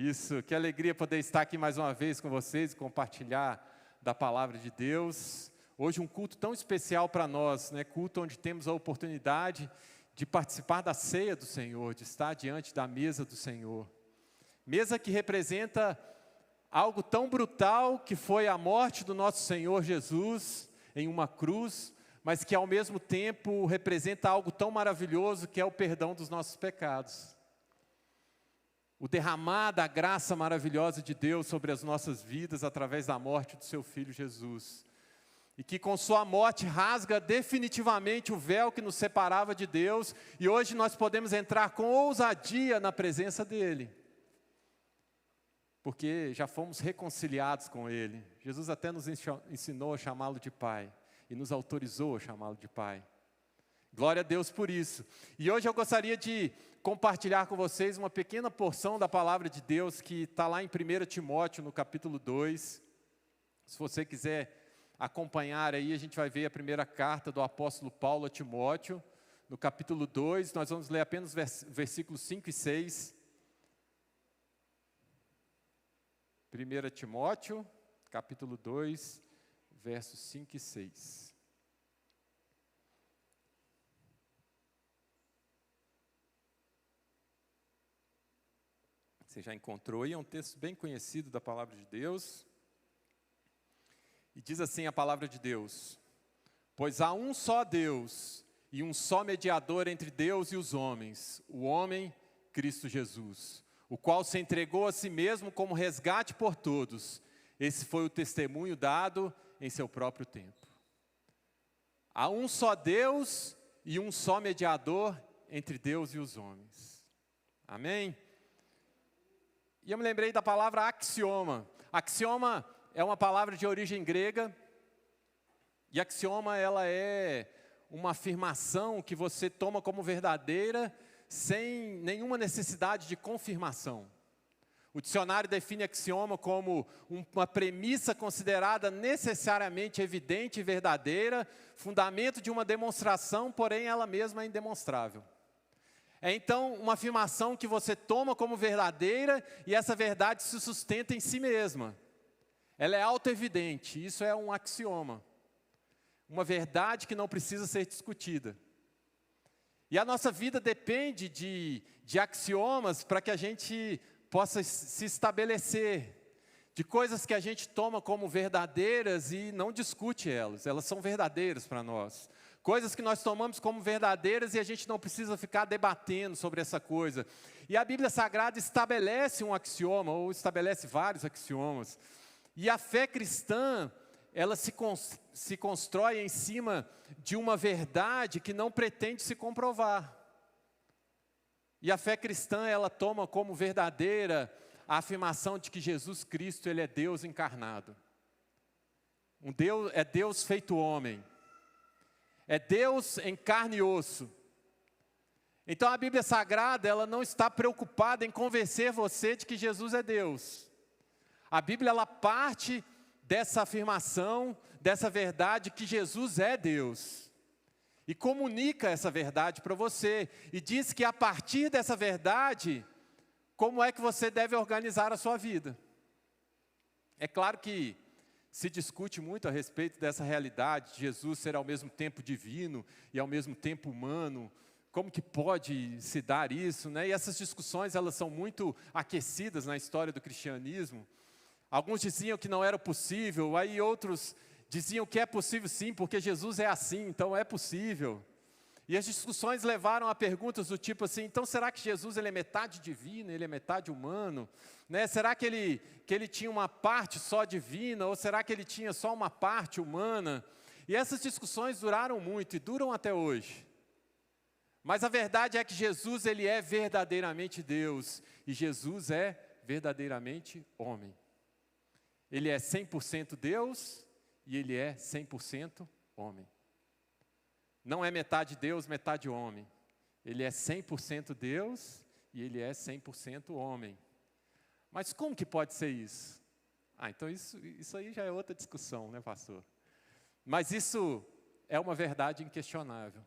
Isso, que alegria poder estar aqui mais uma vez com vocês e compartilhar da palavra de Deus. Hoje um culto tão especial para nós, né? Culto onde temos a oportunidade de participar da ceia do Senhor, de estar diante da mesa do Senhor. Mesa que representa algo tão brutal que foi a morte do nosso Senhor Jesus em uma cruz, mas que ao mesmo tempo representa algo tão maravilhoso que é o perdão dos nossos pecados. O derramar da graça maravilhosa de Deus sobre as nossas vidas através da morte do seu Filho Jesus. E que com sua morte rasga definitivamente o véu que nos separava de Deus, e hoje nós podemos entrar com ousadia na presença dEle. Porque já fomos reconciliados com Ele. Jesus até nos ensinou a chamá-lo de Pai, e nos autorizou a chamá-lo de Pai. Glória a Deus por isso. E hoje eu gostaria de compartilhar com vocês uma pequena porção da palavra de Deus que está lá em 1 Timóteo, no capítulo 2. Se você quiser acompanhar aí, a gente vai ver a primeira carta do apóstolo Paulo a Timóteo, no capítulo 2, nós vamos ler apenas versículos 5 e 6. 1 Timóteo, capítulo 2, versos 5 e 6. Você já encontrou aí, é um texto bem conhecido da palavra de Deus. E diz assim a palavra de Deus: pois há um só Deus e um só mediador entre Deus e os homens, o homem Cristo Jesus, o qual se entregou a si mesmo como resgate por todos. Esse foi o testemunho dado em seu próprio tempo. Há um só Deus e um só mediador entre Deus e os homens. Amém? E eu me lembrei da palavra axioma. Axioma é uma palavra de origem grega. E axioma, ela é uma afirmação que você toma como verdadeira, sem nenhuma necessidade de confirmação. O dicionário define axioma como uma premissa considerada necessariamente evidente e verdadeira, fundamento de uma demonstração, porém ela mesma é indemonstrável. É então uma afirmação que você toma como verdadeira e essa verdade se sustenta em si mesma. Ela é autoevidente, isso é um axioma. Uma verdade que não precisa ser discutida. E a nossa vida depende de axiomas para que a gente possa se estabelecer. De coisas que a gente toma como verdadeiras e não discute elas são verdadeiras para nós. Coisas que nós tomamos como verdadeiras e a gente não precisa ficar debatendo sobre essa coisa. E a Bíblia Sagrada estabelece um axioma, ou estabelece vários axiomas. E a fé cristã, ela se constrói em cima de uma verdade que não pretende se comprovar. E a fé cristã, ela toma como verdadeira a afirmação de que Jesus Cristo, Ele é Deus encarnado. É Deus feito homem. É Deus em carne e osso. Então a Bíblia Sagrada, ela não está preocupada em convencer você de que Jesus é Deus. A Bíblia, ela parte dessa afirmação, dessa verdade que Jesus é Deus. E comunica essa verdade para você. E diz que a partir dessa verdade, como é que você deve organizar a sua vida. É claro que se discute muito a respeito dessa realidade, de Jesus ser ao mesmo tempo divino e ao mesmo tempo humano. Como que pode se dar isso, né? E essas discussões, elas são muito aquecidas na história do cristianismo. Alguns diziam que não era possível, aí outros diziam que é possível sim, porque Jesus é assim, então é possível. E as discussões levaram a perguntas do tipo assim: então será que Jesus ele é metade divino, ele é metade humano? Né? Será que ele tinha uma parte só divina, ou será que ele tinha só uma parte humana? E essas discussões duraram muito e duram até hoje. Mas a verdade é que Jesus ele é verdadeiramente Deus, e Jesus é verdadeiramente homem. Ele é 100% Deus e ele é 100% homem. Não é metade Deus, metade homem. Ele é 100% Deus e ele é 100% homem. Mas como que pode ser isso? Então isso aí já é outra discussão, né, pastor? Mas isso é uma verdade inquestionável.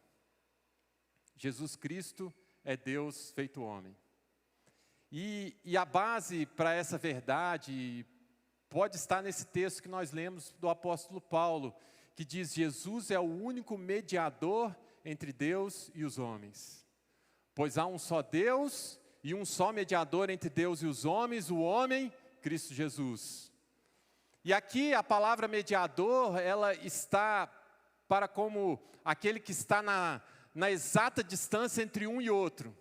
Jesus Cristo é Deus feito homem. E a base para essa verdade pode estar nesse texto que nós lemos do apóstolo Paulo, que diz: Jesus é o único mediador entre Deus e os homens. Pois há um só Deus e um só mediador entre Deus e os homens, o homem, Cristo Jesus. E aqui a palavra mediador, ela está para como aquele que está na exata distância entre um e outro.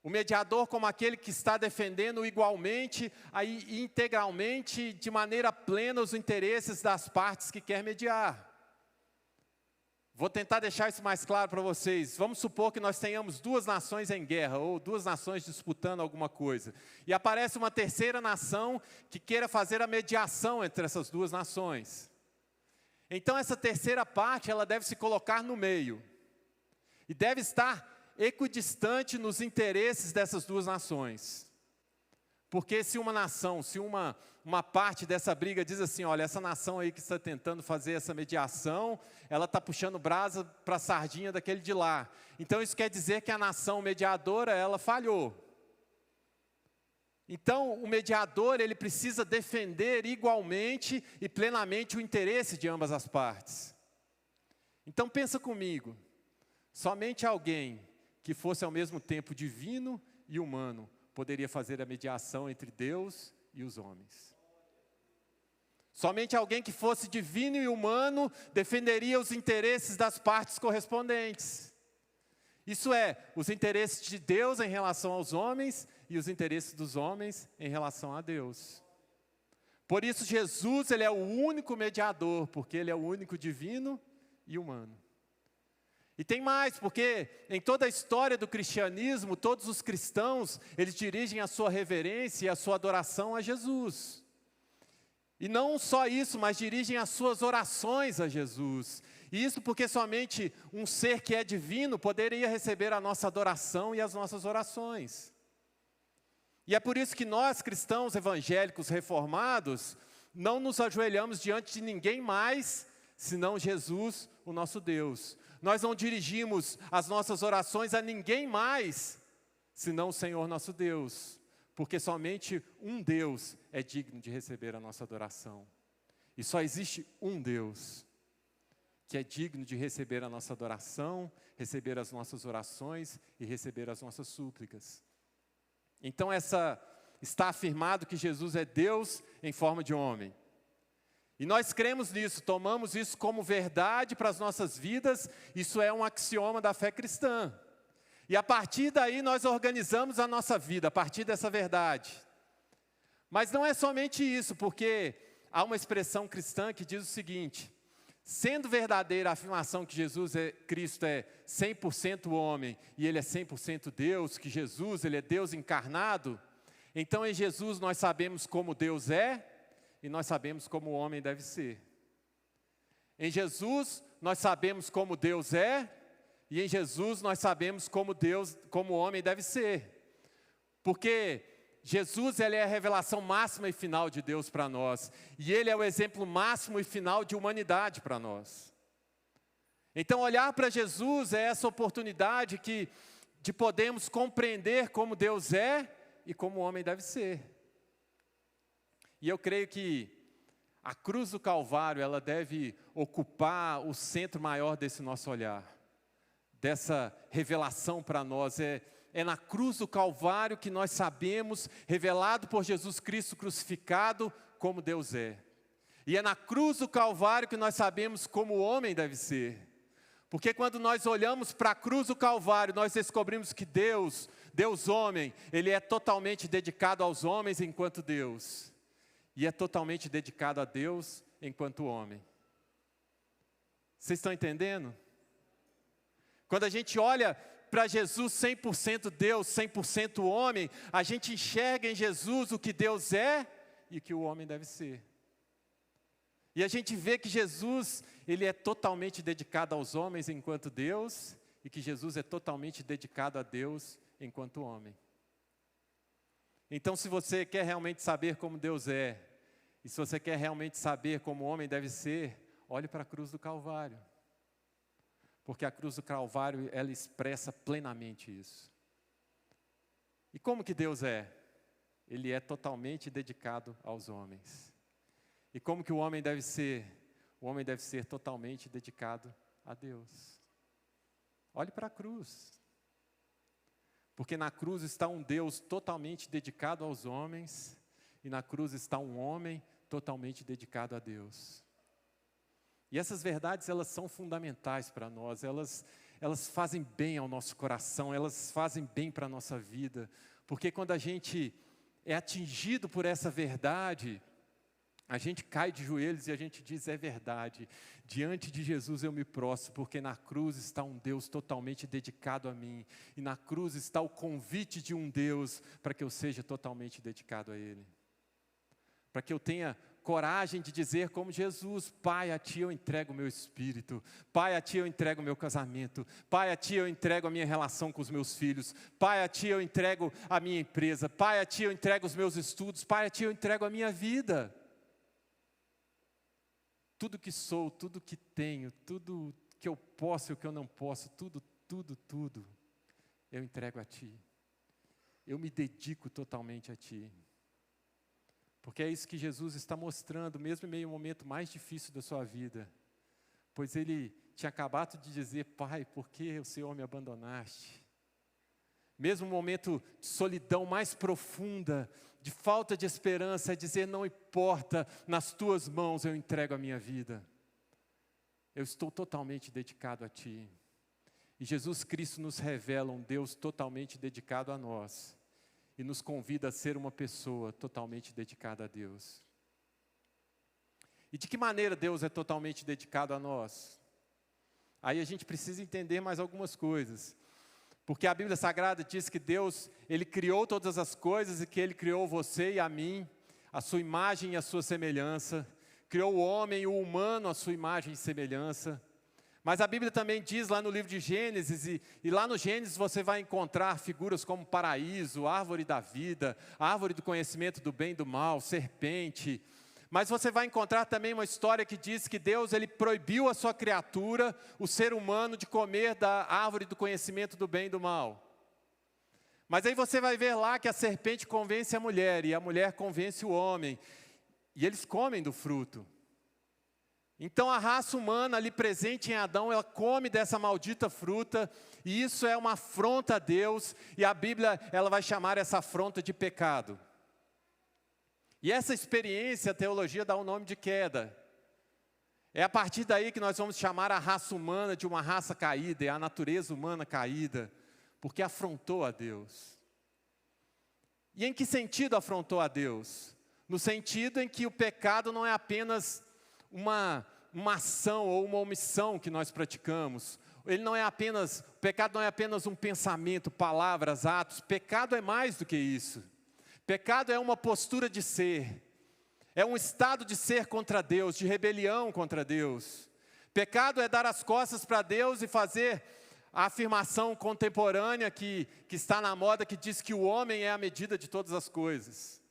O mediador como aquele que está defendendo igualmente, aí, integralmente, de maneira plena, os interesses das partes que quer mediar. Vou tentar deixar isso mais claro para vocês. Vamos supor que nós tenhamos duas nações em guerra, ou duas nações disputando alguma coisa. E aparece uma terceira nação que queira fazer a mediação entre essas duas nações. Então essa terceira parte, ela deve se colocar no meio. E deve estar equidistante nos interesses dessas duas nações. Porque se uma nação, se uma parte dessa briga diz assim: olha, essa nação aí que está tentando fazer essa mediação, ela está puxando brasa para a sardinha daquele de lá. Então isso quer dizer que a nação mediadora, ela falhou. Então o mediador, ele precisa defender igualmente e plenamente o interesse de ambas as partes. Então pensa comigo, somente alguém que fosse ao mesmo tempo divino e humano poderia fazer a mediação entre Deus e os homens. Somente alguém que fosse divino e humano defenderia os interesses das partes correspondentes. Isso é, os interesses de Deus em relação aos homens e os interesses dos homens em relação a Deus. Por isso Jesus, ele é o único mediador, porque ele é o único divino e humano. E tem mais, porque em toda a história do cristianismo, todos os cristãos, eles dirigem a sua reverência e a sua adoração a Jesus. E não só isso, mas dirigem as suas orações a Jesus. E isso porque somente um ser que é divino poderia receber a nossa adoração e as nossas orações. E é por isso que nós, cristãos evangélicos reformados, não nos ajoelhamos diante de ninguém mais, senão Jesus, o nosso Deus. Nós não dirigimos as nossas orações a ninguém mais, senão o Senhor nosso Deus. Porque somente um Deus é digno de receber a nossa adoração. E só existe um Deus que é digno de receber a nossa adoração, receber as nossas orações e receber as nossas súplicas. Então está afirmado que Jesus é Deus em forma de homem. E nós cremos nisso, tomamos isso como verdade para as nossas vidas, isso é um axioma da fé cristã. E a partir daí nós organizamos a nossa vida, a partir dessa verdade. Mas não é somente isso, porque há uma expressão cristã que diz o seguinte: sendo verdadeira a afirmação que Cristo é 100% homem e Ele é 100% Deus, que Jesus, Ele é Deus encarnado, então em Jesus nós sabemos como Deus é, e nós sabemos como o homem deve ser. Em Jesus, nós sabemos como Deus é, e em Jesus nós sabemos como o homem deve ser. Porque Jesus, ele é a revelação máxima e final de Deus para nós, e Ele é o exemplo máximo e final de humanidade para nós. Então olhar para Jesus é essa oportunidade de podermos compreender como Deus é e como o homem deve ser. E eu creio que a cruz do Calvário, ela deve ocupar o centro maior desse nosso olhar, dessa revelação para nós. É na cruz do Calvário que nós sabemos, revelado por Jesus Cristo crucificado, como Deus é. E é na cruz do Calvário que nós sabemos como o homem deve ser. Porque quando nós olhamos para a cruz do Calvário, nós descobrimos que Deus homem, Ele é totalmente dedicado aos homens enquanto Deus. E é totalmente dedicado a Deus enquanto homem. Vocês estão entendendo? Quando a gente olha para Jesus 100% Deus, 100% homem, a gente enxerga em Jesus o que Deus é e o que o homem deve ser. E a gente vê que Jesus, Ele é totalmente dedicado aos homens enquanto Deus, e que Jesus é totalmente dedicado a Deus enquanto homem. Então, se você quer realmente saber como Deus é, e se você quer realmente saber como o homem deve ser, olhe para a cruz do Calvário. Porque a cruz do Calvário, ela expressa plenamente isso. E como que Deus é? Ele é totalmente dedicado aos homens. E como que o homem deve ser? O homem deve ser totalmente dedicado a Deus. Olhe para a cruz. Porque na cruz está um Deus totalmente dedicado aos homens, e na cruz está um homem totalmente dedicado a Deus. E essas verdades, elas são fundamentais para nós, elas fazem bem ao nosso coração, elas fazem bem para a nossa vida, porque quando a gente é atingido por essa verdade, a gente cai de joelhos e a gente diz, é verdade, diante de Jesus eu me prostro, porque na cruz está um Deus totalmente dedicado a mim, e na cruz está o convite de um Deus para que eu seja totalmente dedicado a Ele. Para que eu tenha coragem de dizer como Jesus, Pai, a Ti eu entrego o meu espírito, Pai, a Ti eu entrego o meu casamento, Pai, a Ti eu entrego a minha relação com os meus filhos, Pai, a Ti eu entrego a minha empresa, Pai, a Ti eu entrego os meus estudos, Pai, a Ti eu entrego a minha vida. Tudo que sou, tudo que tenho, tudo que eu posso e o que eu não posso, tudo, eu entrego a Ti. Eu me dedico totalmente a Ti. Porque é isso que Jesus está mostrando, mesmo em meio ao momento mais difícil da sua vida. Pois Ele tinha acabado de dizer, Pai, por que o Senhor me abandonaste? Mesmo no momento de solidão mais profunda, de falta de esperança, é dizer, não importa, nas Tuas mãos eu entrego a minha vida. Eu estou totalmente dedicado a Ti. E Jesus Cristo nos revela um Deus totalmente dedicado a nós. E nos convida a ser uma pessoa totalmente dedicada a Deus. E de que maneira Deus é totalmente dedicado a nós? Aí a gente precisa entender mais algumas coisas. Porque a Bíblia Sagrada diz que Deus, Ele criou todas as coisas e que Ele criou você e a mim, a sua imagem e a sua semelhança. Criou o homem e o humano, a sua imagem e semelhança. Mas a Bíblia também diz lá no livro de Gênesis, e lá no Gênesis você vai encontrar figuras como paraíso, árvore da vida, árvore do conhecimento do bem e do mal, serpente. Mas você vai encontrar também uma história que diz que Deus ele proibiu a sua criatura, o ser humano, de comer da árvore do conhecimento do bem e do mal. Mas aí você vai ver lá que a serpente convence a mulher, e a mulher convence o homem, e eles comem do fruto. Então a raça humana ali presente em Adão, ela come dessa maldita fruta, e isso é uma afronta a Deus, e a Bíblia ela vai chamar essa afronta de pecado. E essa experiência, a teologia dá o nome de queda. É a partir daí que nós vamos chamar a raça humana de uma raça caída, é a natureza humana caída, porque afrontou a Deus. E em que sentido afrontou a Deus? No sentido em que o pecado não é apenas uma ação ou uma omissão que nós praticamos. O pecado não é apenas um pensamento, palavras, atos. Pecado é mais do que isso. Pecado é uma postura de ser. É um estado de ser contra Deus, de rebelião contra Deus. Pecado é dar as costas para Deus e fazer a afirmação contemporânea que está na moda, que diz que o homem é a medida de todas as coisas.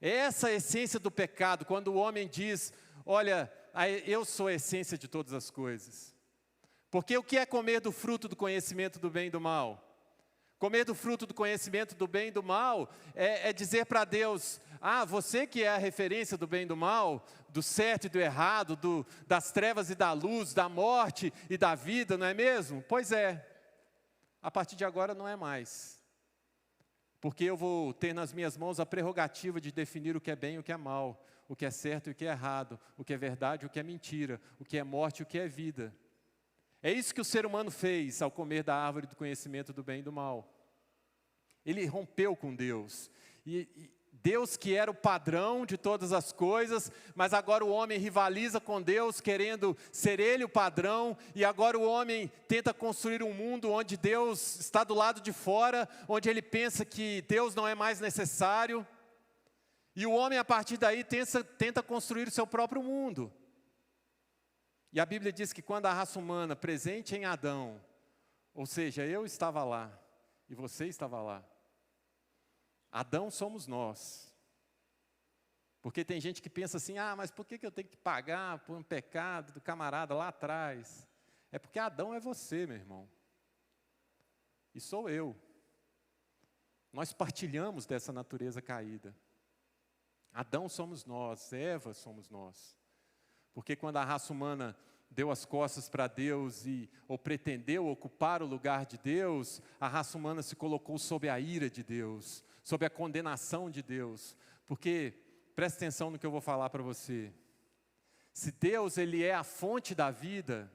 Essa é a essência do pecado, quando o homem diz, olha, eu sou a essência de todas as coisas. Porque o que é comer do fruto do conhecimento do bem e do mal? Comer do fruto do conhecimento do bem e do mal é dizer para Deus, você que é a referência do bem e do mal, do certo e do errado, das trevas e da luz, da morte e da vida, não é mesmo? Pois é, a partir de agora não é mais. Porque eu vou ter nas minhas mãos a prerrogativa de definir o que é bem e o que é mal, o que é certo e o que é errado, o que é verdade e o que é mentira, o que é morte e o que é vida. É isso que o ser humano fez ao comer da árvore do conhecimento do bem e do mal. Ele rompeu com Deus. E Deus que era o padrão de todas as coisas, mas agora o homem rivaliza com Deus, querendo ser Ele o padrão, e agora o homem tenta construir um mundo onde Deus está do lado de fora, onde ele pensa que Deus não é mais necessário, e o homem a partir daí tenta construir o seu próprio mundo. E a Bíblia diz que quando a raça humana presente em Adão, ou seja, eu estava lá, e você estava lá, Adão somos nós. Porque tem gente que pensa assim, mas por que eu tenho que pagar por um pecado do camarada lá atrás? É porque Adão é você, meu irmão. E sou eu. Nós partilhamos dessa natureza caída. Adão somos nós, Eva somos nós. Porque quando a raça humana deu as costas para Deus ou pretendeu ocupar o lugar de Deus, a raça humana se colocou sob a ira de Deus, sob a condenação de Deus. Porque, presta atenção no que eu vou falar para você. Se Deus, Ele é a fonte da vida,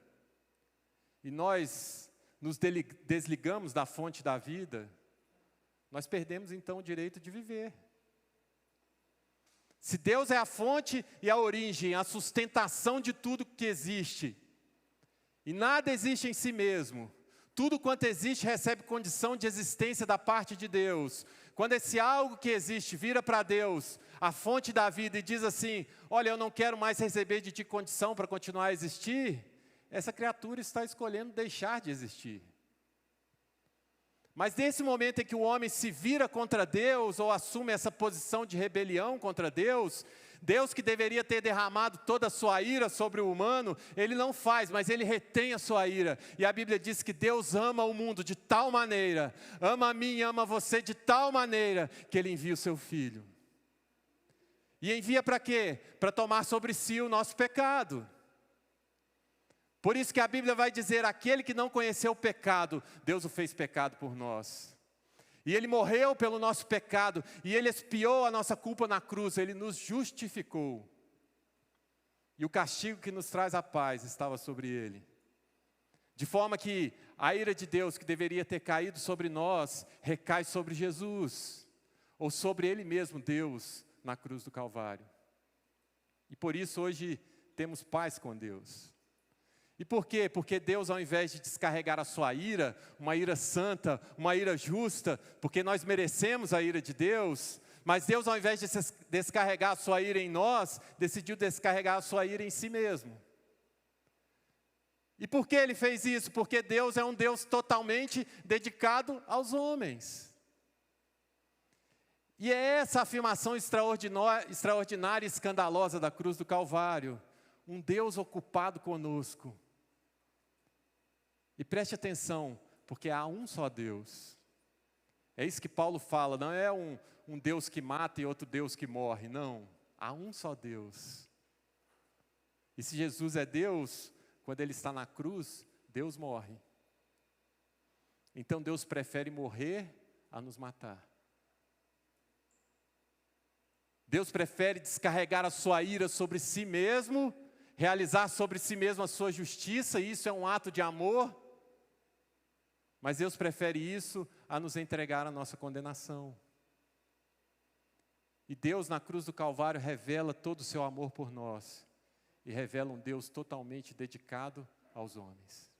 e nós nos desligamos da fonte da vida, nós perdemos então o direito de viver. Se Deus é a fonte e a origem, a sustentação de tudo que existe, e nada existe em si mesmo, tudo quanto existe recebe condição de existência da parte de Deus. Quando esse algo que existe vira para Deus, a fonte da vida, e diz assim: olha, eu não quero mais receber de ti condição para continuar a existir, essa criatura está escolhendo deixar de existir. Mas nesse momento em que o homem se vira contra Deus, ou assume essa posição de rebelião contra Deus, Deus que deveria ter derramado toda a sua ira sobre o humano, Ele não faz, mas Ele retém a sua ira. E a Bíblia diz que Deus ama o mundo de tal maneira, ama a mim, ama você de tal maneira, que Ele envia o seu Filho. E envia para quê? Para tomar sobre si o nosso pecado. Por isso que a Bíblia vai dizer: aquele que não conheceu o pecado, Deus o fez pecado por nós. E Ele morreu pelo nosso pecado, e Ele expiou a nossa culpa na cruz, Ele nos justificou. E o castigo que nos traz a paz estava sobre Ele. De forma que a ira de Deus, que deveria ter caído sobre nós, recai sobre Jesus, ou sobre Ele mesmo, Deus, na cruz do Calvário. E por isso hoje temos paz com Deus. E por quê? Porque Deus, ao invés de descarregar a sua ira, uma ira santa, uma ira justa, porque nós merecemos a ira de Deus, mas Deus, ao invés de descarregar a sua ira em nós, decidiu descarregar a sua ira em si mesmo. E por que Ele fez isso? Porque Deus é um Deus totalmente dedicado aos homens. E é essa afirmação extraordinária e escandalosa da cruz do Calvário. Um Deus ocupado conosco. E preste atenção, porque há um só Deus. É isso que Paulo fala, não é um Deus que mata e outro Deus que morre, não. Há um só Deus. E se Jesus é Deus, quando Ele está na cruz, Deus morre. Então Deus prefere morrer a nos matar. Deus prefere descarregar a sua ira sobre si mesmo, realizar sobre si mesmo a sua justiça, e isso é um ato de amor. Mas Deus prefere isso a nos entregar a nossa condenação. E Deus na cruz do Calvário revela todo o seu amor por nós. E revela um Deus totalmente dedicado aos homens.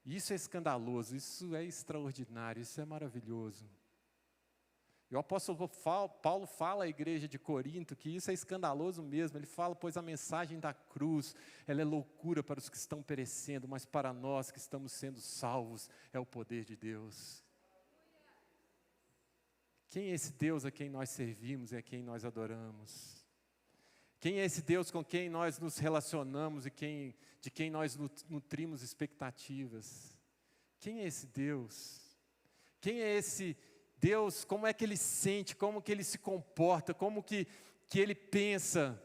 E isso é escandaloso, isso é extraordinário, isso é maravilhoso. E o apóstolo Paulo fala à igreja de Corinto que isso é escandaloso mesmo. Ele fala: pois a mensagem da cruz, ela é loucura para os que estão perecendo, mas para nós que estamos sendo salvos, é o poder de Deus. Quem é esse Deus a quem nós servimos e a quem nós adoramos? Quem é esse Deus com quem nós nos relacionamos e de quem nós nutrimos expectativas? Quem é esse Deus? Quem é esse Deus? Como é que Ele sente, como que Ele se comporta, como que Ele pensa?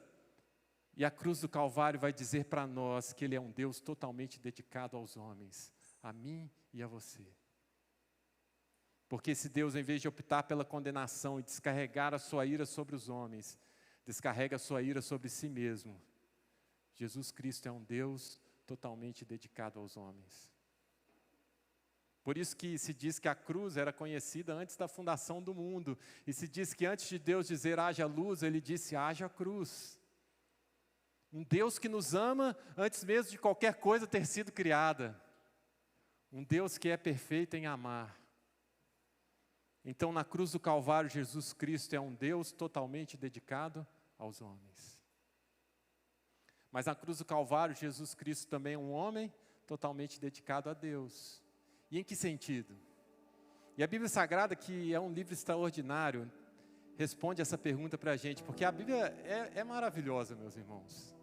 E a cruz do Calvário vai dizer para nós que Ele é um Deus totalmente dedicado aos homens, a mim e a você. Porque esse Deus, em vez de optar pela condenação e descarregar a sua ira sobre os homens, descarrega a sua ira sobre si mesmo. Jesus Cristo é um Deus totalmente dedicado aos homens. Por isso que se diz que a cruz era conhecida antes da fundação do mundo. E se diz que antes de Deus dizer haja luz, Ele disse haja cruz. Um Deus que nos ama antes mesmo de qualquer coisa ter sido criada. Um Deus que é perfeito em amar. Então, na cruz do Calvário, Jesus Cristo é um Deus totalmente dedicado aos homens. Mas na cruz do Calvário, Jesus Cristo também é um homem totalmente dedicado a Deus. E em que sentido? E a Bíblia Sagrada, que é um livro extraordinário, responde essa pergunta para a gente, porque a Bíblia é maravilhosa, meus irmãos.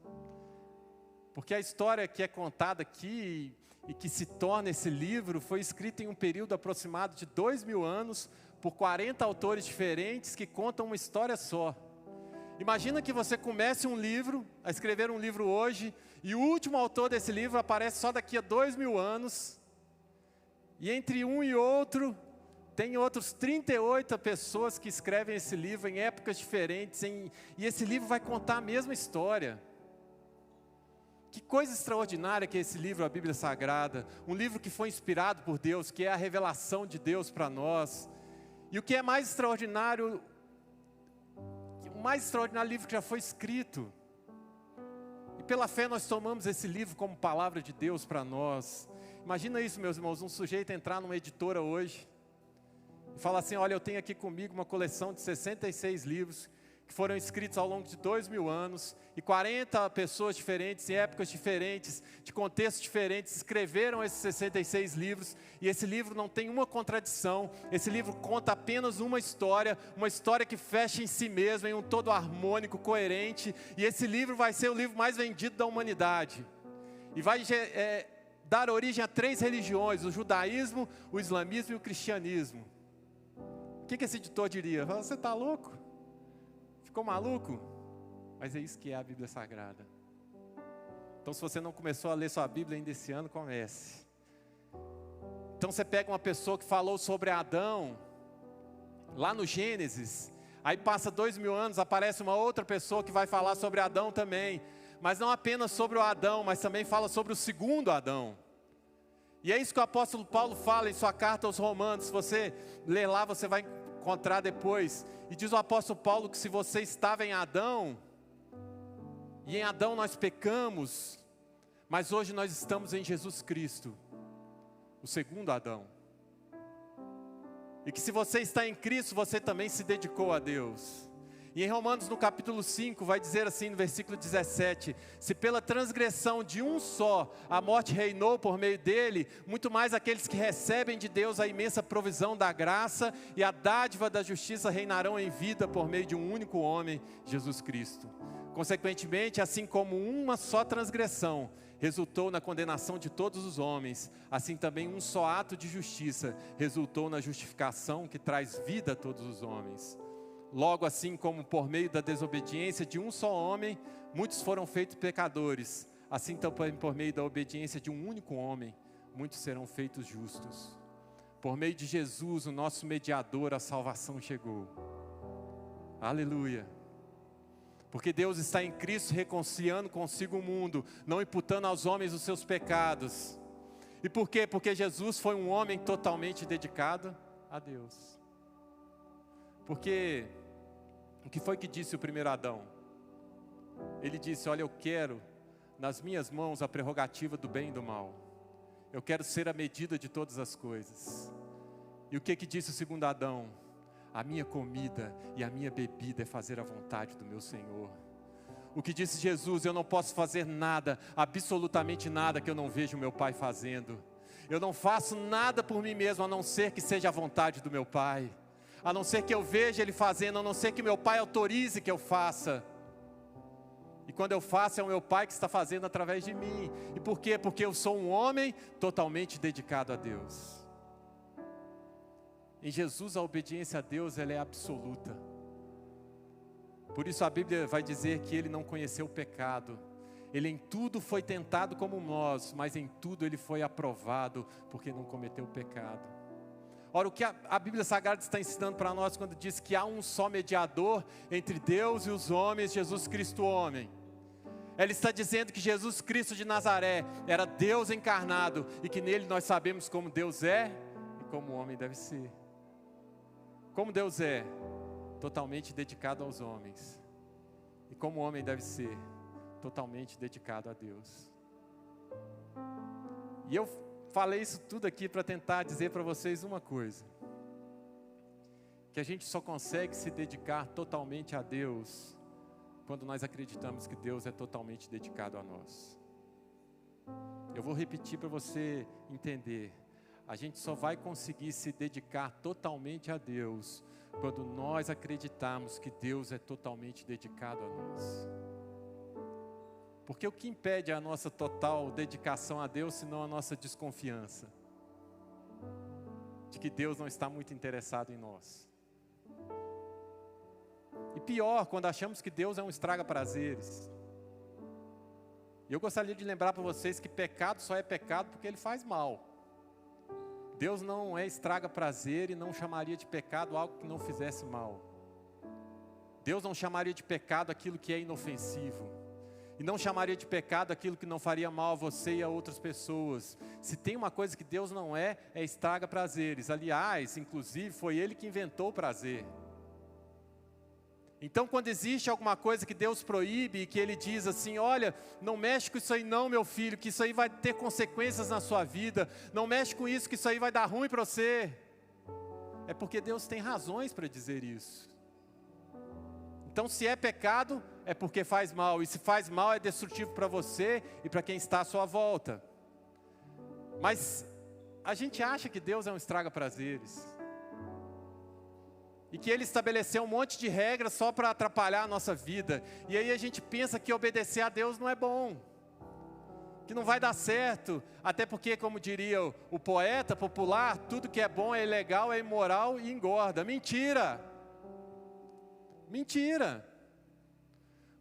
Porque a história que é contada aqui e que se torna esse livro, foi escrita em um período aproximado de 2000 anos, por 40 autores diferentes que contam uma história só. Imagina que você comece um livro, a escrever um livro hoje, e o último autor desse livro aparece só daqui a 2000 anos, e entre um e outro, tem outros 38 pessoas que escrevem esse livro em épocas diferentes, e esse livro vai contar a mesma história. Que coisa extraordinária que é esse livro, a Bíblia Sagrada, um livro que foi inspirado por Deus, que é a revelação de Deus para nós. E o que é mais extraordinário, o mais extraordinário livro que já foi escrito. E pela fé nós tomamos esse livro como palavra de Deus para nós. Imagina isso, meus irmãos, um sujeito entrar numa editora hoje e falar assim: olha, eu tenho aqui comigo uma coleção de 66 livros que foram escritos ao longo de 2000 anos, e 40 pessoas diferentes, em épocas diferentes, de contextos diferentes, escreveram esses 66 livros, e esse livro não tem uma contradição, esse livro conta apenas uma história que fecha em si mesmo, em um todo harmônico, coerente, e esse livro vai ser o livro mais vendido da humanidade, e vai dar origem a 3 religiões, o judaísmo, o islamismo e o cristianismo. O que esse editor diria? Você está louco? Ficou maluco? Mas é isso que é a Bíblia Sagrada. Então, se você não começou a ler sua Bíblia ainda esse ano, comece. Então você pega uma pessoa que falou sobre Adão, lá no Gênesis, aí passa 2000 anos, aparece uma outra pessoa que vai falar sobre Adão também, mas não apenas sobre o Adão, mas também fala sobre o segundo Adão. E é isso que o apóstolo Paulo fala em sua carta aos Romanos. Se você ler lá, você vai encontrar depois. E diz o apóstolo Paulo que se você estava em Adão, e em Adão nós pecamos, mas hoje nós estamos em Jesus Cristo, o segundo Adão. E que se você está em Cristo, você também se dedicou a Deus. E em Romanos, no capítulo 5, vai dizer assim, no versículo 17: se pela transgressão de um só a morte reinou por meio dele, muito mais aqueles que recebem de Deus a imensa provisão da graça e a dádiva da justiça reinarão em vida por meio de um único homem, Jesus Cristo. Consequentemente, assim como uma só transgressão resultou na condenação de todos os homens, assim também um só ato de justiça resultou na justificação que traz vida a todos os homens. Logo, assim como por meio da desobediência de um só homem, muitos foram feitos pecadores, assim também por meio da obediência de um único homem, muitos serão feitos justos. Por meio de Jesus, o nosso mediador, a salvação chegou. Aleluia. Porque Deus está em Cristo reconciliando consigo o mundo, não imputando aos homens os seus pecados. E por quê? Porque Jesus foi um homem totalmente dedicado a Deus. Porque o que foi que disse o primeiro Adão? Ele disse: olha, eu quero nas minhas mãos a prerrogativa do bem e do mal. Eu quero ser a medida de todas as coisas. E o que disse o segundo Adão? A minha comida e a minha bebida é fazer a vontade do meu Senhor. O que disse Jesus? Eu não posso fazer nada, absolutamente nada, que eu não vejo o meu Pai fazendo. Eu não faço nada por mim mesmo, a não ser que seja a vontade do meu Pai. A não ser que eu veja Ele fazendo, a não ser que meu Pai autorize que eu faça. E quando eu faço, é o meu Pai que está fazendo através de mim. E por quê? Porque eu sou um homem totalmente dedicado a Deus. Em Jesus a obediência a Deus ela é absoluta. Por isso a Bíblia vai dizer que Ele não conheceu o pecado. Ele em tudo foi tentado como nós, mas em tudo Ele foi aprovado, porque não cometeu o pecado. Ora, o que a Bíblia Sagrada está ensinando para nós quando diz que há um só mediador entre Deus e os homens, Jesus Cristo homem. Ela está dizendo que Jesus Cristo de Nazaré era Deus encarnado e que nele nós sabemos como Deus é e como o homem deve ser. Como Deus é, totalmente dedicado aos homens. E como o homem deve ser, totalmente dedicado a Deus. E eu falei isso tudo aqui para tentar dizer para vocês uma coisa. Que a gente só consegue se dedicar totalmente a Deus quando nós acreditamos que Deus é totalmente dedicado a nós. Eu vou repetir para você entender. A gente só vai conseguir se dedicar totalmente a Deus quando nós acreditarmos que Deus é totalmente dedicado a nós. Porque o que impede a nossa total dedicação a Deus, senão a nossa desconfiança? de que Deus não está muito interessado em nós. E pior, quando achamos que Deus é um estraga-prazeres. E eu gostaria de lembrar para vocês que pecado só é pecado porque ele faz mal. Deus não é estraga-prazer e não chamaria de pecado algo que não fizesse mal. Deus não chamaria de pecado aquilo que é inofensivo. E não chamaria de pecado aquilo que não faria mal a você e a outras pessoas. Se tem uma coisa que Deus não é estraga-prazeres. Aliás, inclusive, foi Ele que inventou o prazer. Então, quando existe alguma coisa que Deus proíbe e que Ele diz assim, olha, não mexe com isso aí não, meu filho, que isso aí vai ter consequências na sua vida. Não mexe com isso, que isso aí vai dar ruim para você. É porque Deus tem razões para dizer isso. Então, se é pecado, é porque faz mal. E se faz mal, é destrutivo para você e para quem está à sua volta. Mas a gente acha que Deus é um estraga-prazeres. E que Ele estabeleceu um monte de regras só para atrapalhar a nossa vida. E aí a gente pensa que obedecer a Deus não é bom. Que não vai dar certo. Até porque, como diria o poeta popular, tudo que é bom é ilegal, é imoral e engorda. Mentira! Mentira!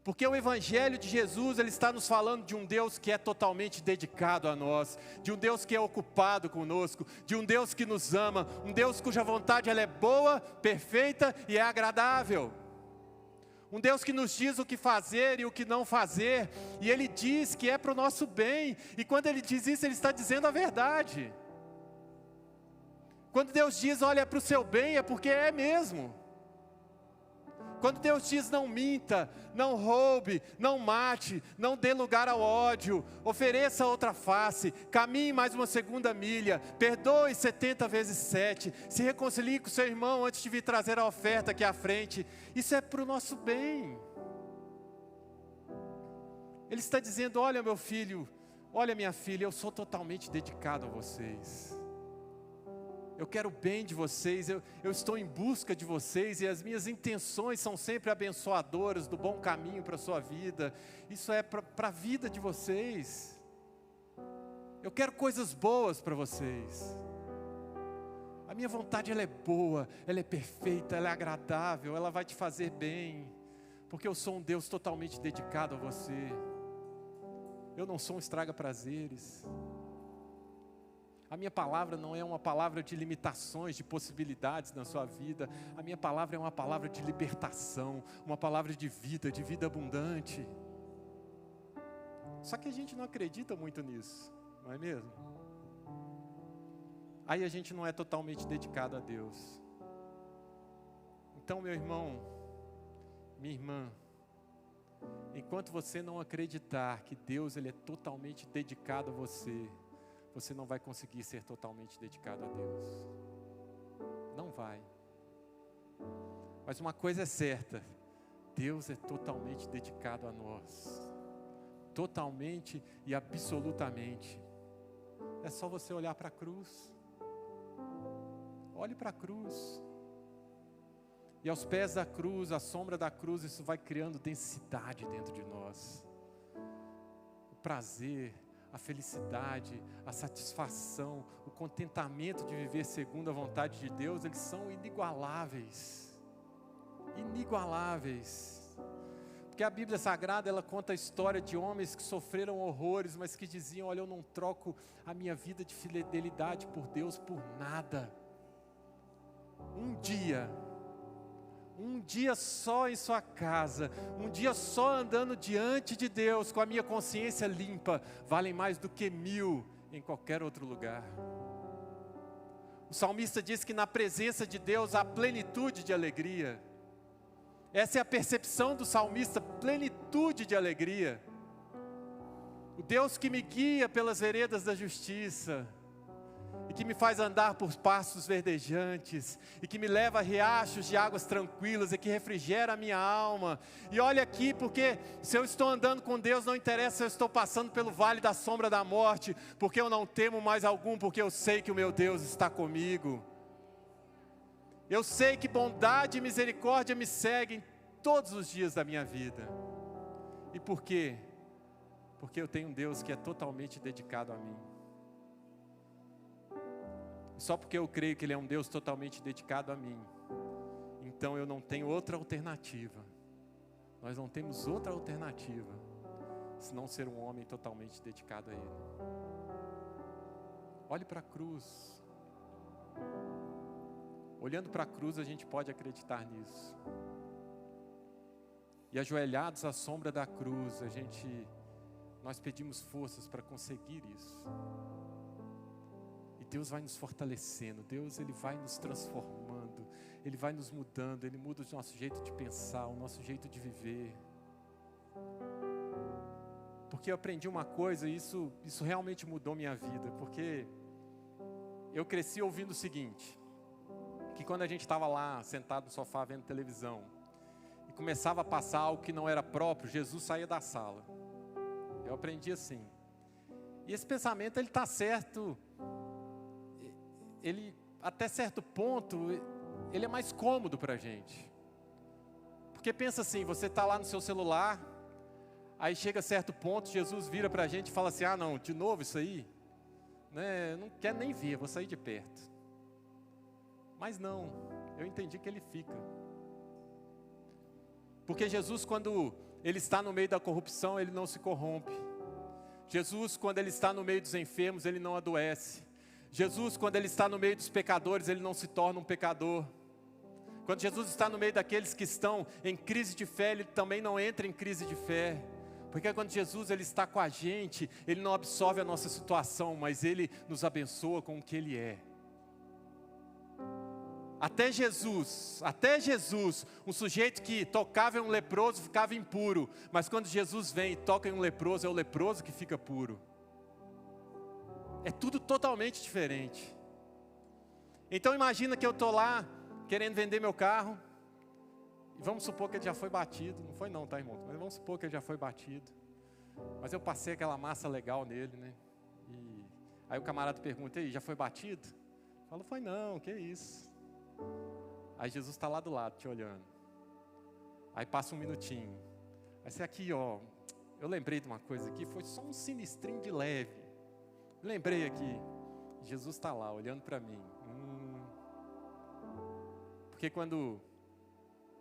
Porque o Evangelho de Jesus, ele está nos falando de um Deus que é totalmente dedicado a nós, de um Deus que é ocupado conosco, de um Deus que nos ama, um Deus cuja vontade ela é boa, perfeita e é agradável. Um Deus que nos diz o que fazer e o que não fazer, e Ele diz que é para o nosso bem, e quando Ele diz isso, Ele está dizendo a verdade. Quando Deus diz, olha, é para o seu bem, é porque é mesmo. Quando Deus diz não minta, não roube, não mate, não dê lugar ao ódio, ofereça outra face, caminhe mais uma segunda milha, perdoe 70 vezes 7, se reconcilie com seu irmão antes de vir trazer a oferta aqui à frente, isso é para o nosso bem. Ele está dizendo, olha meu filho, olha minha filha, eu sou totalmente dedicado a vocês. Eu quero o bem de vocês, eu estou em busca de vocês e as minhas intenções são sempre abençoadoras, do bom caminho para a sua vida. Isso é para a vida de vocês. Eu quero coisas boas para vocês. A minha vontade ela é boa, ela é perfeita, ela é agradável, ela vai te fazer bem. Porque eu sou um Deus totalmente dedicado a você. Eu não sou um estraga-prazeres. A minha palavra não é uma palavra de limitações, de possibilidades na sua vida. A minha palavra é uma palavra de libertação, uma palavra de vida abundante. Só que a gente não acredita muito nisso, não é mesmo? Aí a gente não é totalmente dedicado a Deus. Então, meu irmão, minha irmã, enquanto você não acreditar que Deus ele é totalmente dedicado a você, você não vai conseguir ser totalmente dedicado a Deus. Não vai. Mas uma coisa é certa, Deus é totalmente dedicado a nós. Totalmente e absolutamente. É só você olhar para a cruz. Olhe para a cruz. E aos pés da cruz, à sombra da cruz, isso vai criando densidade dentro de nós. O prazer, a felicidade, a satisfação, o contentamento de viver segundo a vontade de Deus, eles são inigualáveis. Inigualáveis. Porque a Bíblia Sagrada, ela conta a história de homens que sofreram horrores, mas que diziam, olha, eu não troco a minha vida de fidelidade por Deus por nada. Um dia só em sua casa, um dia só andando diante de Deus, com a minha consciência limpa, valem mais do que 1000 em qualquer outro lugar. O salmista diz que na presença de Deus há plenitude de alegria. Essa é a percepção do salmista, plenitude de alegria. O Deus que me guia pelas veredas da justiça, e que me faz andar por pastos verdejantes, e que me leva a riachos de águas tranquilas, e que refrigera a minha alma. E olha aqui, porque se eu estou andando com Deus, não interessa se eu estou passando pelo vale da sombra da morte, porque eu não temo mais algum, porque eu sei que o meu Deus está comigo. Eu sei que bondade e misericórdia me seguem todos os dias da minha vida. E por quê? Porque eu tenho um Deus que é totalmente dedicado a mim. O só porque eu creio que Ele é um Deus totalmente dedicado a mim, então eu não tenho outra alternativa. Nós não temos outra alternativa, senão ser um homem totalmente dedicado a Ele. Olhe para a cruz. Olhando para a cruz, a gente pode acreditar nisso. E ajoelhados à sombra da cruz, nós pedimos forças para conseguir isso. E Deus vai nos fortalecendo, Deus Ele vai nos transformando, Ele vai nos mudando, Ele muda o nosso jeito de pensar, o nosso jeito de viver. Porque eu aprendi uma coisa, e isso realmente mudou minha vida, porque eu cresci ouvindo o seguinte, que quando a gente estava lá, sentado no sofá, vendo televisão, e começava a passar algo que não era próprio, Jesus saía da sala. Eu aprendi assim. E esse pensamento, ele está certo, ele, até certo ponto, ele é mais cômodo para a gente. Porque pensa assim, você está lá no seu celular, aí chega a certo ponto, Jesus vira para a gente e fala assim, ah não, de novo isso aí? Né? Não quer nem ver, vou sair de perto. Mas não, eu entendi que Ele fica. Porque Jesus, quando Ele está no meio da corrupção, Ele não se corrompe. Jesus, quando Ele está no meio dos enfermos, Ele não adoece. Jesus, quando Ele está no meio dos pecadores, Ele não se torna um pecador. Quando Jesus está no meio daqueles que estão em crise de fé, Ele também não entra em crise de fé. Porque quando Jesus Ele está com a gente, Ele não absorve a nossa situação, mas Ele nos abençoa com o que Ele é. Até Jesus, um sujeito que tocava em um leproso ficava impuro, mas quando Jesus vem e toca em um leproso, é o leproso que fica puro. É tudo totalmente diferente. Então imagina que eu estou lá, querendo vender meu carro, e vamos supor que ele já foi batido, não foi não, tá irmão? Mas vamos supor que ele já foi batido, mas eu passei aquela massa legal nele, né? E aí o camarada pergunta, e aí, já foi batido? Eu falo, foi não, que isso? Aí Jesus está lá do lado, te olhando. Aí passa um minutinho. Aí você aqui, ó, eu lembrei de uma coisa aqui, foi só um sinistrinho de leve. Lembrei aqui, Jesus está lá, olhando para mim. Porque quando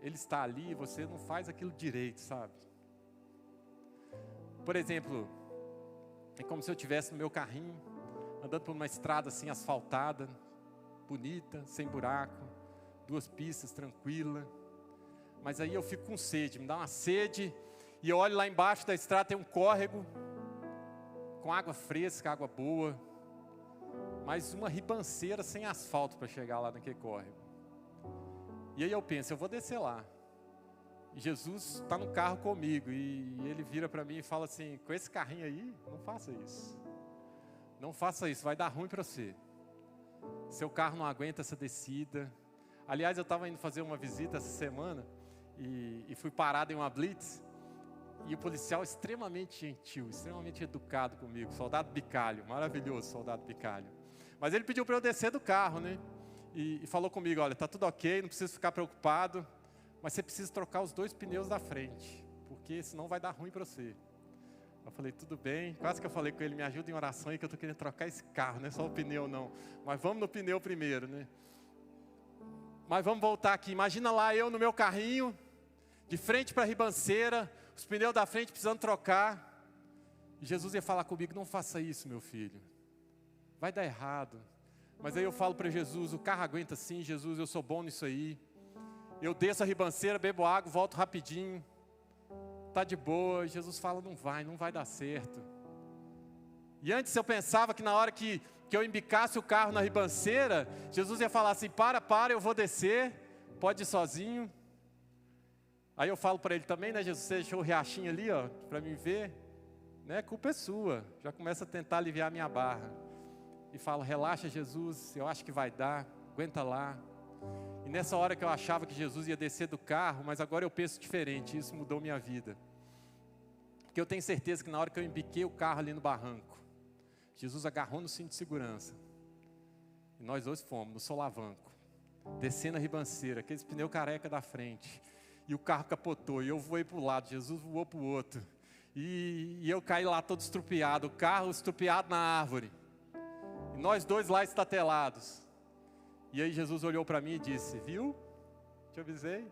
Ele está ali, você não faz aquilo direito, sabe? Por exemplo, é como se eu estivesse no meu carrinho, andando por uma estrada assim, asfaltada, bonita, sem buraco, 2 pistas, tranquila. Mas aí eu fico com sede, me dá uma sede, e eu olho lá embaixo da estrada, tem um córrego, com água fresca, água boa, mas uma ribanceira sem asfalto para chegar lá naquele córrego. E aí eu penso, eu vou descer lá. E Jesus está no carro comigo, e Ele vira para mim e fala assim, com esse carrinho aí, não faça isso. Não faça isso, vai dar ruim para você. Seu carro não aguenta essa descida. Aliás, eu estava indo fazer uma visita essa semana, e fui parado em uma blitz, e o policial extremamente gentil, extremamente educado comigo, soldado Bicalho, maravilhoso soldado Bicalho. Mas ele pediu para eu descer do carro, né? E falou comigo, olha, está tudo ok, não precisa ficar preocupado, mas você precisa trocar os 2 pneus da frente, porque senão vai dar ruim para você. Eu falei, tudo bem, quase que eu falei com ele, me ajuda em oração aí que eu estou querendo trocar esse carro, não é só o pneu não, mas vamos no pneu primeiro, né? Mas vamos voltar aqui, imagina lá eu no meu carrinho, de frente para a ribanceira, os pneus da frente precisando trocar, e Jesus ia falar comigo, não faça isso meu filho, vai dar errado. Mas aí eu falo para Jesus, o carro aguenta sim, Jesus, eu sou bom nisso aí, eu desço a ribanceira, bebo água, volto rapidinho, está de boa. Jesus fala, não vai dar certo. E antes eu pensava que na hora que eu embicasse o carro na ribanceira, Jesus ia falar assim, para, eu vou descer, pode ir sozinho. Aí eu falo para ele também, né, Jesus, você deixou o riachinho ali, ó, para mim ver, né, a culpa é sua. Já começa a tentar aliviar a minha barra. E falo, relaxa Jesus, eu acho que vai dar, aguenta lá. E nessa hora que eu achava que Jesus ia descer do carro, mas agora eu penso diferente, isso mudou minha vida. Porque eu tenho certeza que na hora que eu embiquei o carro ali no barranco, Jesus agarrou no cinto de segurança. E nós 2 fomos no solavanco, descendo a ribanceira, aqueles pneu careca da frente. E o carro capotou, e eu voei para o lado, Jesus voou para o outro. E eu caí lá todo estrupiado, o carro estrupiado na árvore. E nós 2 lá estatelados. E aí Jesus olhou para mim e disse: viu? Te avisei.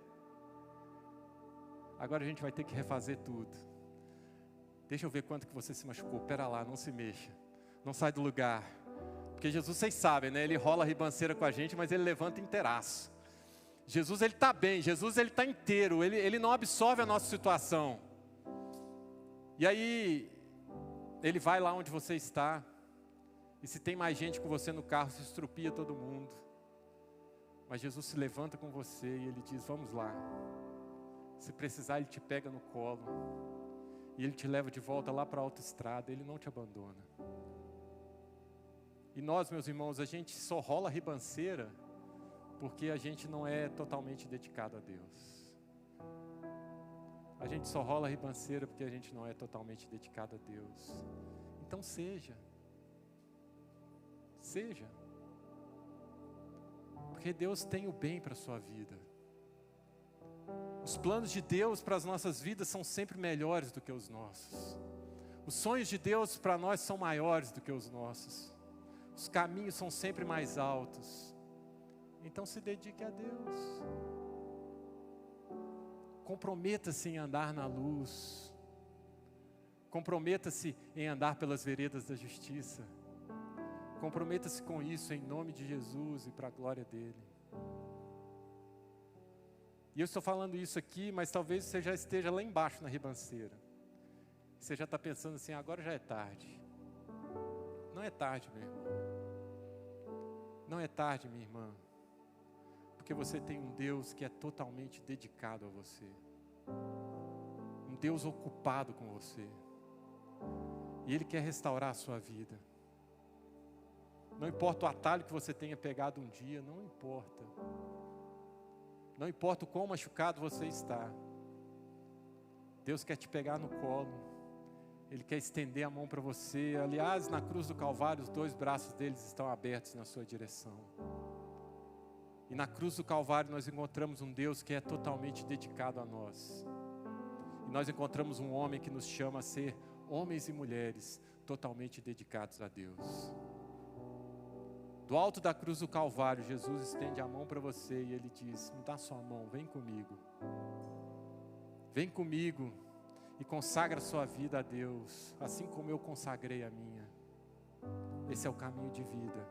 Agora a gente vai ter que refazer tudo. Deixa eu ver quanto que você se machucou. Pera lá, não se mexa. Não sai do lugar. Porque Jesus, vocês sabem, né? Ele rola a ribanceira com a gente, mas ele levanta inteiraço. Jesus, ele está bem. Jesus, ele está inteiro. Ele não absorve a nossa situação. E aí, ele vai lá onde você está. E se tem mais gente com você no carro, se estrupia todo mundo. Mas Jesus se levanta com você e ele diz: vamos lá. Se precisar, ele te pega no colo. E ele te leva de volta lá para a autoestrada. Ele não te abandona. E nós, meus irmãos, a gente só rola a ribanceira porque a gente não é totalmente dedicado a Deus. A gente só rola a ribanceira porque a gente não é totalmente dedicado a Deus. Então seja. Seja. Porque Deus tem o bem para a sua vida. Os planos de Deus para as nossas vidas são sempre melhores do que os nossos. Os sonhos de Deus para nós são maiores do que os nossos. Os caminhos são sempre mais altos. Então se dedique a Deus. Comprometa-se em andar na luz. Comprometa-se em andar pelas veredas da justiça. Comprometa-se com isso em nome de Jesus e para a glória dele. E eu estou falando isso aqui, mas talvez você já esteja lá embaixo na ribanceira. Você já está pensando assim: agora já é tarde. Não é tarde, meu irmão. Não é tarde, minha irmã. Porque você tem um Deus que é totalmente dedicado a você. Um Deus ocupado com você. E Ele quer restaurar a sua vida. Não importa o atalho que você tenha pegado um dia, não importa. Não importa o quão machucado você está. Deus quer te pegar no colo. Ele quer estender a mão para você. Aliás, na cruz do Calvário, os 2 braços deles estão abertos na sua direção. E na cruz do Calvário nós encontramos um Deus que é totalmente dedicado a nós. E nós encontramos um homem que nos chama a ser homens e mulheres totalmente dedicados a Deus. Do alto da cruz do Calvário, Jesus estende a mão para você e Ele diz: me dá sua mão, vem comigo. Vem comigo e consagra a sua vida a Deus, assim como eu consagrei a minha. Esse é o caminho de vida.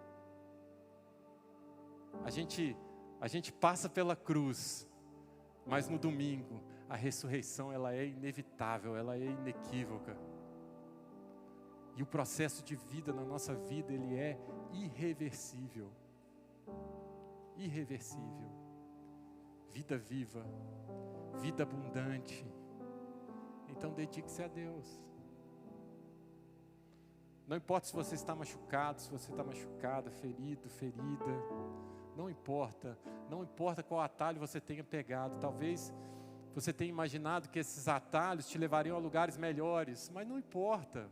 A gente passa pela cruz, mas no domingo, a ressurreição ela é inevitável, ela é inequívoca. E o processo de vida na nossa vida, ele é irreversível. Irreversível. Vida viva, vida abundante. Então dedique-se a Deus. Não importa se você está machucado, se você está machucada, ferido, ferida. Não importa qual atalho você tenha pegado. Talvez você tenha imaginado que esses atalhos te levariam a lugares melhores, mas não importa.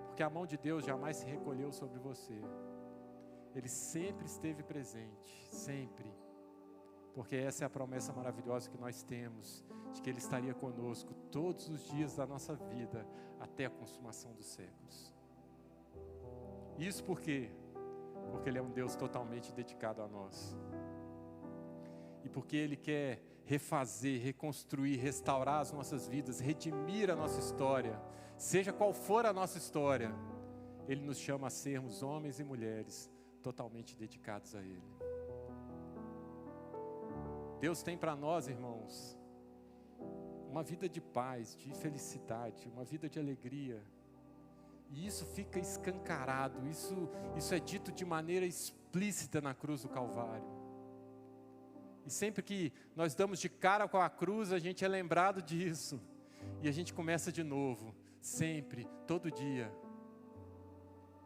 Porque a mão de Deus jamais se recolheu sobre você. Ele sempre esteve presente, sempre. Porque essa é a promessa maravilhosa que nós temos, de que Ele estaria conosco todos os dias da nossa vida, até a consumação dos séculos. Isso por quê? Porque Ele é um Deus totalmente dedicado a nós. E porque Ele quer refazer, reconstruir, restaurar as nossas vidas, redimir a nossa história. Seja qual for a nossa história, Ele nos chama a sermos homens e mulheres totalmente dedicados a Ele. Deus tem para nós, irmãos, uma vida de paz, de felicidade, uma vida de alegria. E isso fica escancarado, isso é dito de maneira explícita na cruz do Calvário. E sempre que nós damos de cara com a cruz, a gente é lembrado disso. E a gente começa de novo, sempre, todo dia.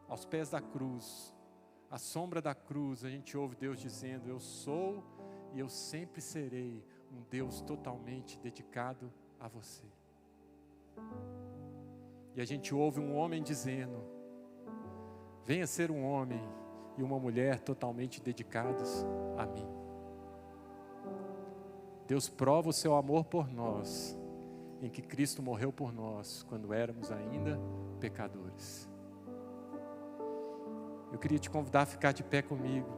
Aos pés da cruz, à sombra da cruz, a gente ouve Deus dizendo: eu sou e eu sempre serei um Deus totalmente dedicado a você. E a gente ouve um homem dizendo: venha ser um homem e uma mulher totalmente dedicados a mim. Deus prova o seu amor por nós, em que Cristo morreu por nós, quando éramos ainda pecadores. Eu queria te convidar a ficar de pé comigo.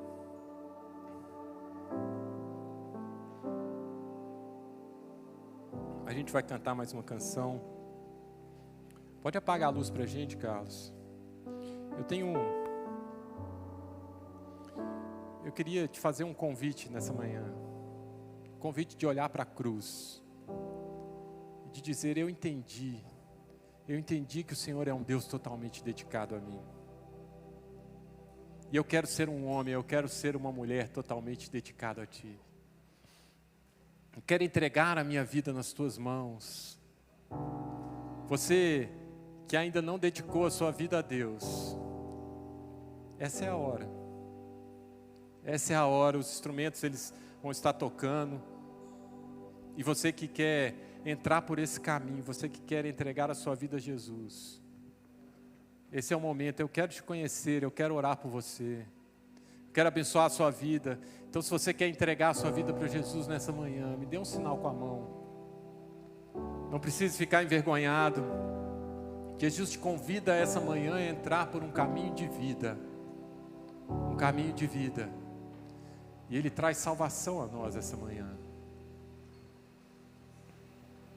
A gente vai cantar mais uma canção. Pode apagar a luz para a gente, Carlos. Eu queria te fazer um convite nessa manhã. Convite de olhar para a cruz. De dizer, eu entendi que o Senhor é um Deus totalmente dedicado a mim. E eu quero ser um homem, eu quero ser uma mulher totalmente dedicado a Ti. Eu quero entregar a minha vida nas Tuas mãos. Você que ainda não dedicou a sua vida a Deus, essa é a hora. Essa é a hora, os instrumentos eles vão estar tocando. E você que quer entrar por esse caminho, você que quer entregar a sua vida a Jesus, esse é o momento. Eu quero te conhecer, eu quero orar por você, eu quero abençoar a sua vida. Então, se você quer entregar a sua vida para Jesus nessa manhã, me dê um sinal com a mão. Não precisa ficar envergonhado. Jesus te convida essa manhã a entrar por um caminho de vida, um caminho de vida, e Ele traz salvação a nós essa manhã.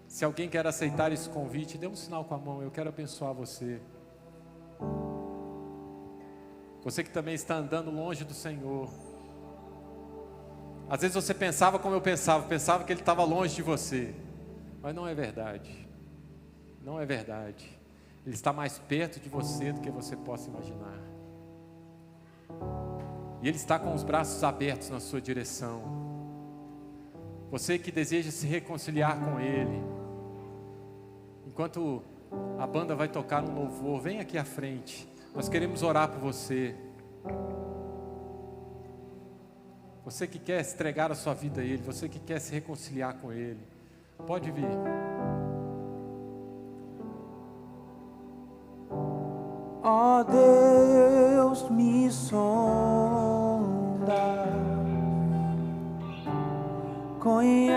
Se alguém quer aceitar esse convite, dê um sinal com a mão. Eu quero abençoar você. Você que também está andando longe do Senhor. Às vezes você pensava como eu pensava que Ele estava longe de você. Mas não é verdade. Não é verdade. Ele está mais perto de você do que você possa imaginar. E Ele está com os braços abertos na sua direção. Você que deseja se reconciliar com Ele, enquanto a banda vai tocar um louvor, vem aqui à frente. Nós queremos orar por você. Você que quer entregar a sua vida a Ele, você que quer se reconciliar com Ele, pode vir. Ó Deus, me sonda, conheces-me,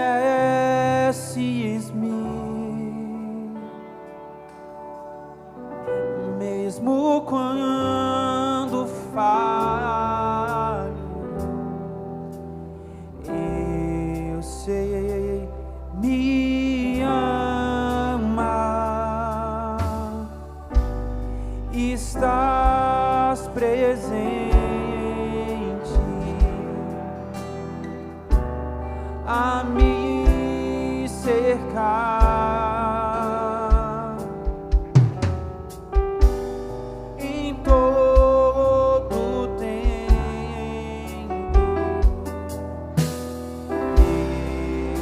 mesmo quando falho, eu sei me ama, estás presente a me cercar em todo tempo.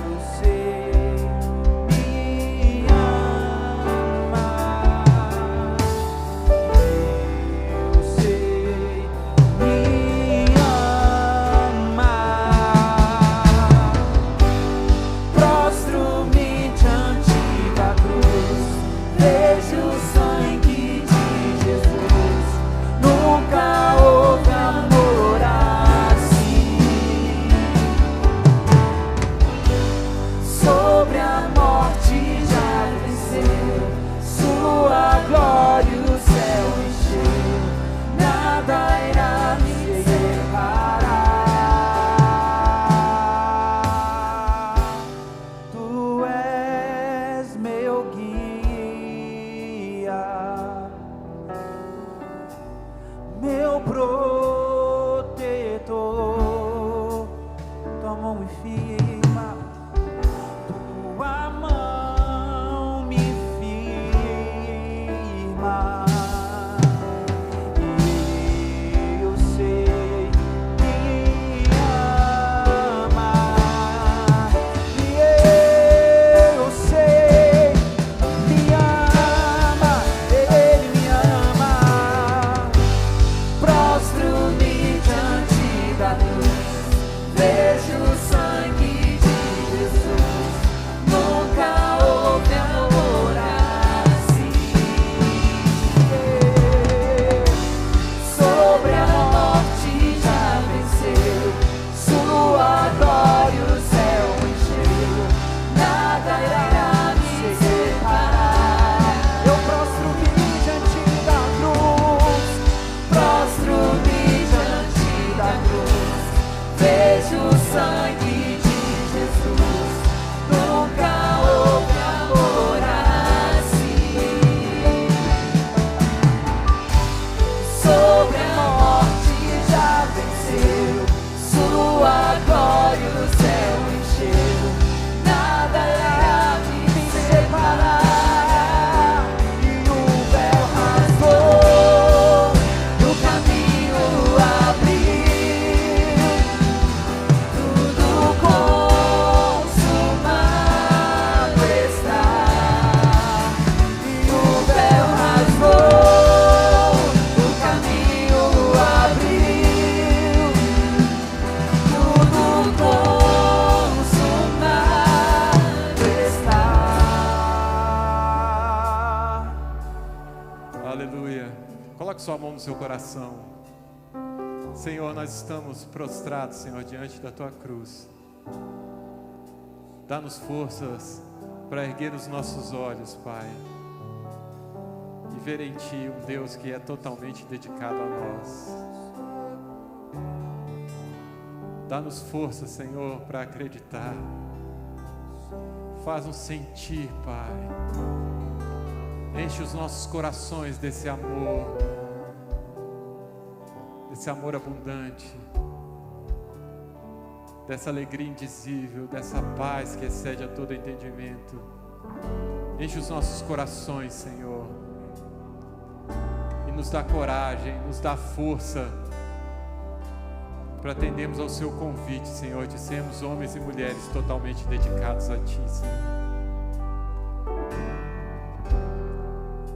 Eu sei me ama, eu sei me ama. Prostro-me diante Coloque sua mão no seu coração. Senhor, nós estamos prostrados, Senhor, diante da tua cruz. Dá-nos forças para erguer os nossos olhos, Pai, e ver em Ti um Deus que é totalmente dedicado a nós. Dá-nos força, Senhor, para acreditar. Faz-nos sentir, Pai. Enche os nossos corações desse amor abundante, dessa alegria indizível, dessa paz que excede a todo entendimento. Enche os nossos corações, Senhor, e nos dá coragem, nos dá força para atendermos ao Seu convite, Senhor, de sermos homens e mulheres totalmente dedicados a Ti, Senhor.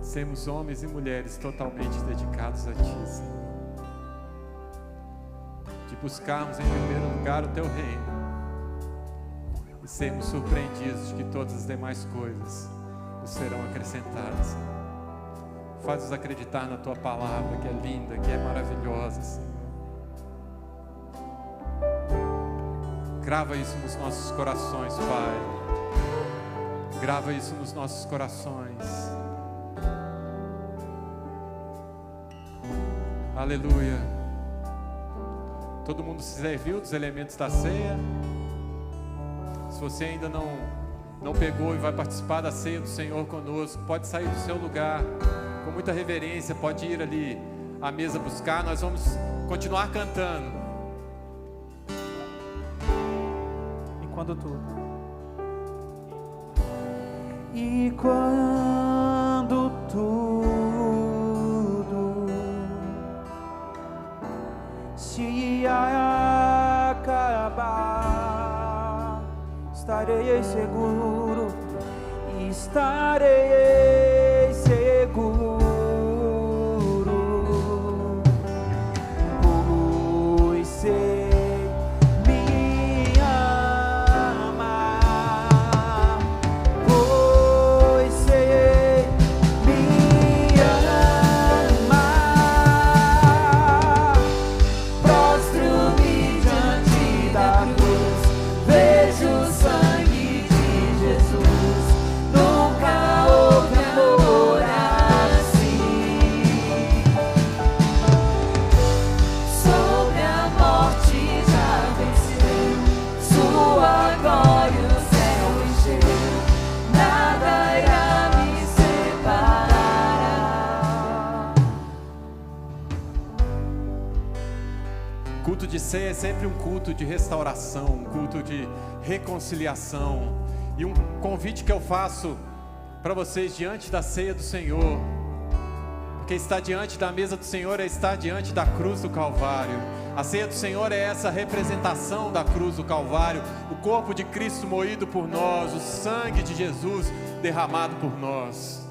Sermos homens e mulheres totalmente dedicados a Ti, Senhor. De buscarmos em primeiro lugar o Teu reino e sermos surpreendidos de que todas as demais coisas nos serão acrescentadas, Senhor. Faz-nos acreditar na Tua palavra, que é linda, que é maravilhosa, Senhor. Grava isso nos nossos corações, Pai. Grava isso nos nossos corações. Aleluia. Todo mundo se serviu dos elementos da ceia? Se você ainda não pegou e vai participar da ceia do Senhor conosco, pode sair do seu lugar com muita reverência, pode ir ali à mesa buscar. Nós vamos continuar cantando. E quando tudo se acabar, estarei seguro, pois sei me amar, pois sei me amar. Prostro-me diante da cruz, vejo o sangue de Jesus. Nunca houve amor assim. Sobre a morte já venceu, sua glória o céu encheu. Nada irá me separar. Culto de ceia é sempre um culto de restauração, um culto de reconciliação. E um convite que eu faço para vocês diante da ceia do Senhor, porque estar diante da mesa do Senhor é estar diante da cruz do Calvário. A ceia do Senhor é essa representação da cruz do Calvário, o corpo de Cristo moído por nós, o sangue de Jesus derramado por nós.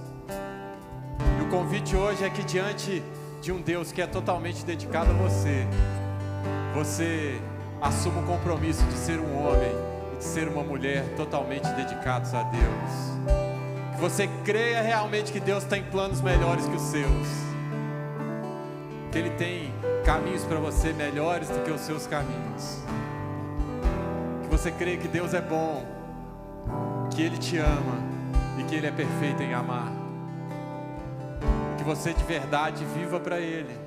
E o convite hoje é que diante de um Deus que é totalmente dedicado a você, você assuma o compromisso de ser um homem e de ser uma mulher totalmente dedicados a Deus. Que você creia realmente que Deus tem planos melhores que os seus, que Ele tem caminhos para você melhores do que os seus caminhos. Que você creia que Deus é bom, que Ele te ama e que Ele é perfeito em amar. Que você de verdade viva para Ele.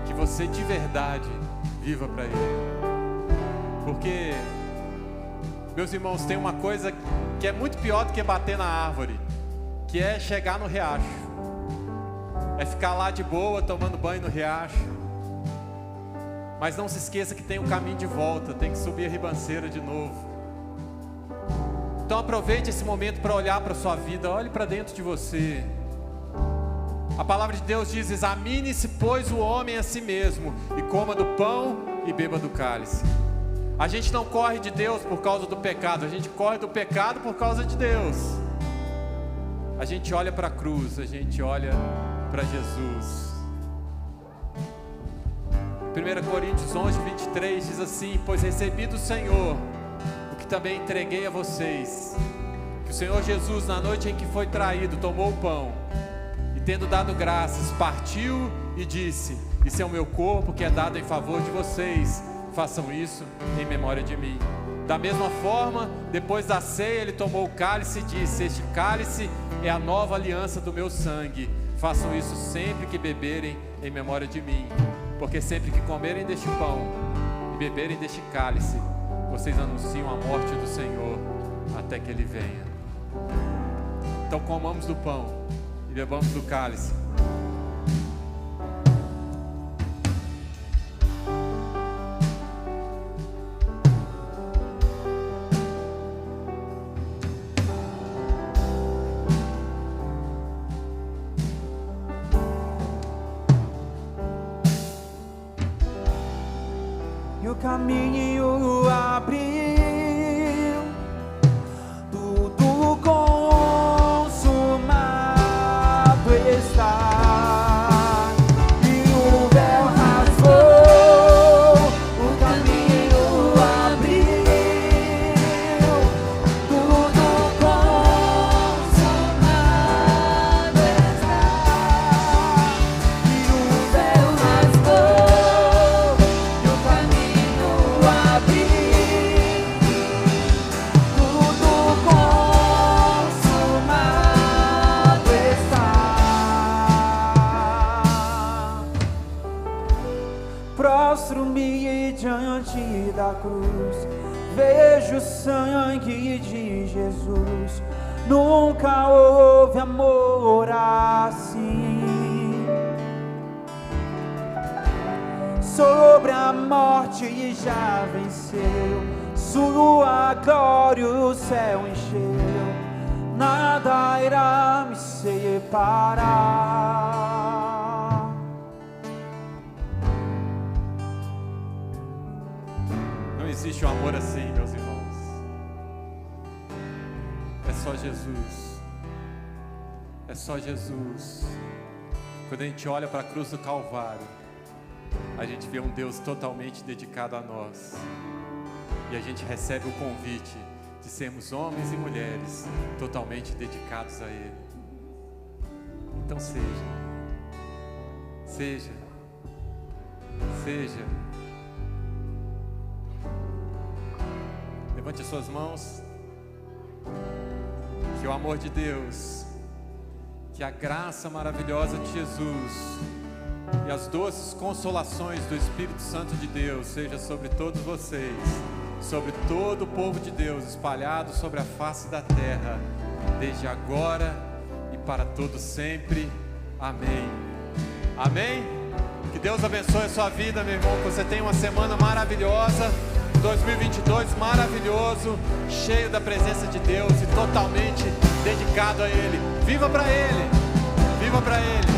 Que você de verdade viva para Ele. Porque, meus irmãos, tem uma coisa que é muito pior do que bater na árvore, que é chegar no riacho. É ficar lá de boa, tomando banho no riacho. Mas não se esqueça que tem um caminho de volta, tem que subir a ribanceira de novo. Então aproveite esse momento para olhar para a sua vida, olhe para dentro de você. A palavra de Deus diz: examine-se, pois, o homem a si mesmo, e coma do pão e beba do cálice. A gente não corre de Deus por causa do pecado, a gente corre do pecado por causa de Deus. A gente olha para a cruz, a gente olha para Jesus. 1 Coríntios 11:23 diz assim: pois recebi do Senhor o que também entreguei a vocês, que o Senhor Jesus, na noite em que foi traído, tomou o pão, tendo dado graças, partiu e disse: isso é o meu corpo que é dado em favor de vocês, façam isso em memória de mim. Da mesma forma, depois da ceia, ele tomou o cálice e disse: este cálice é a nova aliança do meu sangue, façam isso sempre que beberem em memória de mim, porque sempre que comerem deste pão e beberem deste cálice, vocês anunciam a morte do Senhor até que Ele venha. Então comamos do pão e bebamos do cálice. E o caminho abriu, tudo consumado está. E o véu rasgou, o caminho abriu, tudo consumado está. E o véu rasgou, e o caminho abriu, tudo consumado está. Prostro-me diante da cruz, vejo o sangue de Jesus. Nunca houve amor assim. Sobre a morte já venceu, sua glória o céu encheu, nada irá me separar. Não existe um amor assim, meus irmãos. É só Jesus. É só Jesus. Quando a gente olha para a cruz do Calvário, a gente vê um Deus totalmente dedicado a nós. E a gente recebe o convite de sermos homens e mulheres totalmente dedicados a Ele. Então seja. Levante as suas mãos. Que o amor de Deus, que a graça maravilhosa de Jesus e as doces consolações do Espírito Santo de Deus seja sobre todos vocês, sobre todo o povo de Deus espalhado sobre a face da terra, desde agora e para todo sempre. Amém. Amém? Que Deus abençoe a sua vida, meu irmão, que você tenha uma semana maravilhosa, 2022 maravilhoso, cheio da presença de Deus e totalmente dedicado a Ele. Viva para Ele! Viva para Ele!